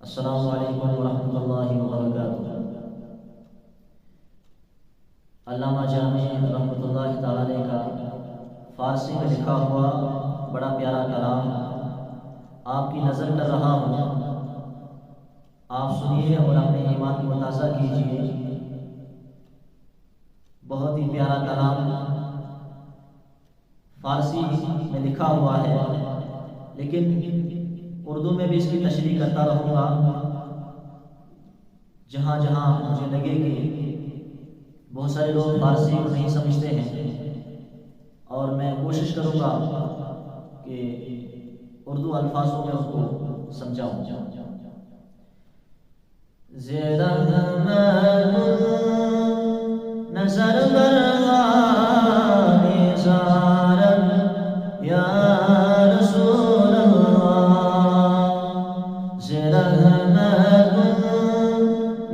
السلام علیکم ورحمۃ اللہ وبرکاتہ۔ علامہ جامی رحمۃ اللہ تعالی کا فارسی میں لکھا ہوا بڑا پیارا کلام آپ کی نظر کر رہا ہوں، آپ سنیے اور اپنے ایمان کو تازہ کیجیے۔ بہت ہی پیارا کلام فارسی میں لکھا ہوا ہے، لیکن اردو میں بھی اس کی تشریح کرتا رہوں گا جہاں جہاں مجھے لگے کہ بہت سارے لوگ فارسی کو نہیں سمجھتے ہیں، اور میں کوشش کروں گا کہ اردو الفاظوں میں اس کو سمجھاؤں۔ نظر یا رسول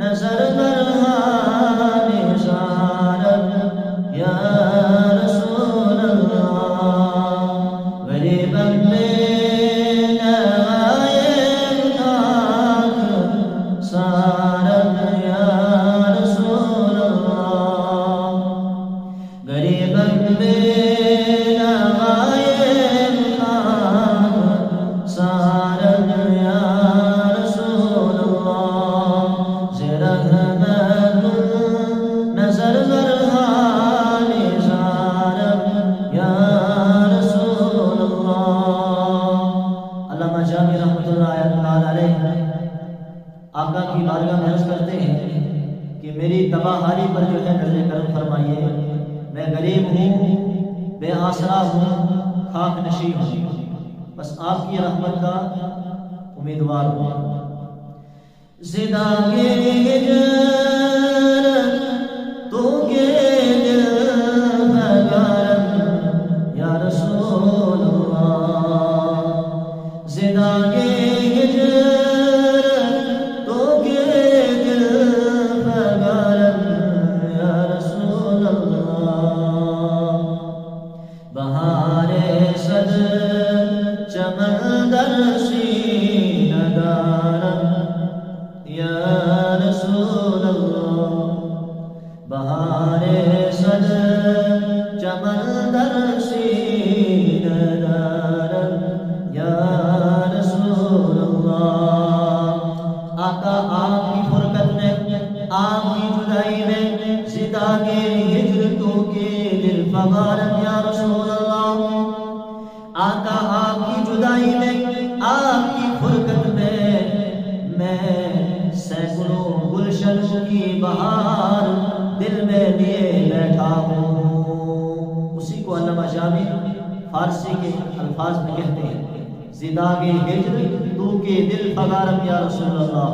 نظر یا رسول غریب سارت یا رسول غریب سارت یا رسول نظر علامہ جامی رحمۃ اللہ علیہ آقا کی بارگاہ میں عرض کرتے ہیں کہ میری تباہ حالی پر جو ہے نظر کرم فرمائیے۔ میں غریب ہوں، بے آسرا ہوں، خاک نشین ہوں، بس آپ کی رحمت کا امیدوار ہوں۔ زدہ کے تو کے دل بگارم یا رسول اللہ، زدہ کے تو کے دل بگارم یا رسول اللہ، بہار صد چمن در سینہ دارم یا رسول اللہ، بہار صد چمن در سینہ دارم یا رسول اللہ۔ آقا آپ کی فرقت میں، آپ کی جدائی میں، زدہ کے ہجر تو کے دل فغارم یا رسول اللہ۔ آقا آپ کی جدائی میں، آپ کی فرقت میں سینکڑوں گلشنوں کی بہار دل میں لیے بیٹھا ہوں۔ اسی کو علامہ جامی فارسی کے الفاظ میں کہتے ہیں، زدہ کے ہجر تو کے دل فغارم یا رسول اللہ،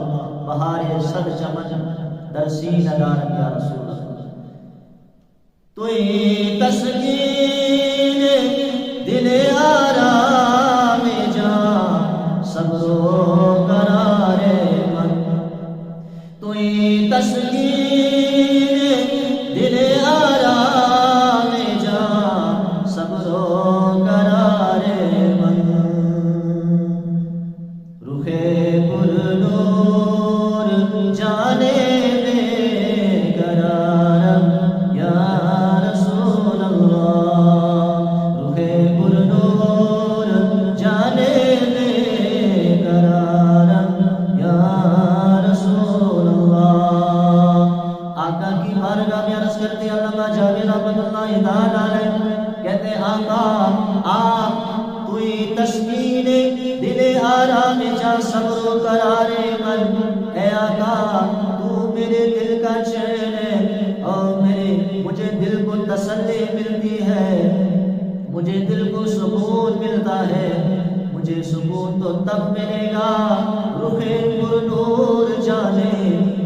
بہار صد چمن در سینہ دارم یا رسول اللہ۔ توئی تسکین دل آرام جان صبر و قرار من، توئی تسکین دل آرام جان صبر و قرار من، رخ پر نور جانے بے قرارم یا رسول اللہ، رخ پر نور جانے بے قرارم یا رسول اللہ۔ آقا کی بارگاہ میں عرض کرتے علامہ جامی رحمۃ اللہ تعالی علیہ کہتے ہیں، آقا آپ توئی تسکین دل آرام جا صبر و قرار من، اے آقا تو میرے دل کا چین ہے، اور مجھے دل کو تسلی ملتی ہے، مجھے دل کو سکون ملتا ہے۔ مجھے سکون تو تب ملے گا رخ پر نور جانے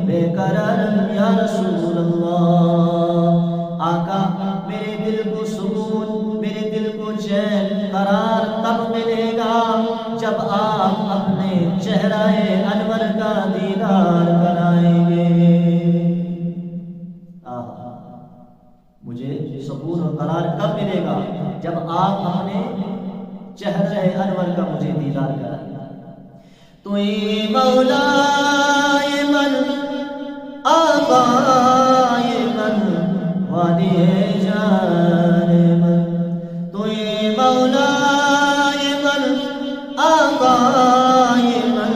بے قرارم یا رسول اللہ۔ آقا میرے دل کو سکون، میرے دل کو چین قرار تب ملے گا جب آپ اپنے چہرہ انور کا دیدار کرائیں گے۔ مجھے سکون اور قرار کب ملے گا؟ جب آپ اپنے چہرہ انور کا مجھے دیدار کرائیں گے۔ توئی مولائے من آقائے من ولی جان من، توئی مولائے من آقائے من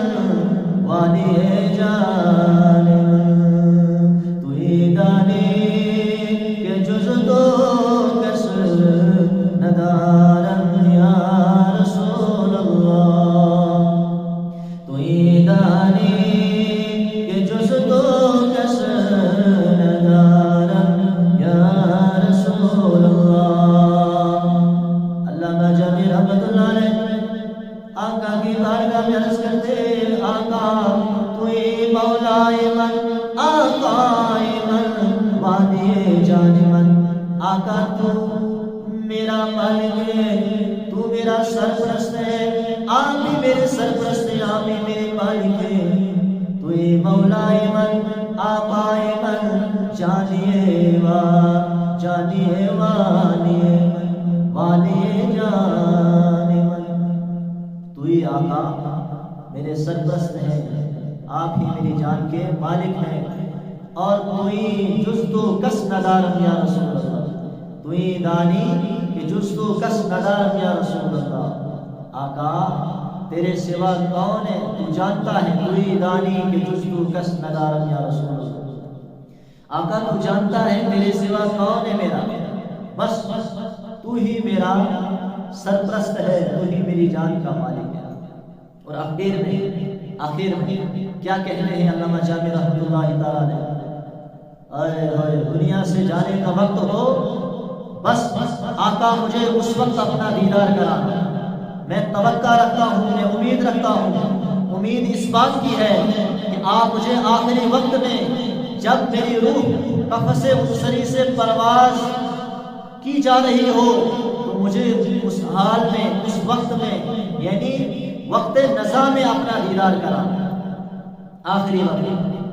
ولی جان من، توئی دانی کہ جز تو کس ندارم یا رسول اللہ، توئی دانی کہ جز تو کس ندارم یا رسول اللہ۔ علامہ جامی رحمۃ اللہ علیہ آقا کی بارگاہ میں عرض کرتے، آقا توئی مولائے من آقائے من ولی جان من، آقا تو میرا مالک ہے، تو میرا سرپرست ہے، آپ بھی میرے سرپرست ہیں، آپ بھی میرے مالک ہیں، توئی مولائے من آقائے من جانیے جانیے والیے من والیے جان من، توئی آقا میرے سرپرست ہیں، آپ ہی میری جان کے مالک ہیں، اور توئی جز تو کس ندارم یا رسول اللہ، توئی دانی کہ جز تو کس ندارم یا رسول اللہ، آقا تیرے سوا کون ہے، تو جانتا ہے، توئی دانی کہ جز تو کس ندارم یا رسول اللہ، آقا تو جانتا ہے میرے سوا کون ہے میرا، بس تو ہی میرا سرپرست ہے، تو ہی میری جان کا مالک ہے۔ اور آخر میں کیا کہنے ہیں علامہ جامی رحمۃ اللہ تعالیٰ نے، اے دنیا سے جانے کا وقت ہو، بس آقا مجھے اس وقت اپنا دیدار کرانا، میں توقع رکھتا ہوں، میں امید رکھتا ہوں، امید اس بات کی ہے کہ آپ مجھے آخری وقت میں جب میری روح قفس مبصری سے پرواز کی جا رہی ہو تو مجھے اس حال میں، اس وقت میں، یعنی وقت نزا میں اپنا دیدار کرانا، آخری وقت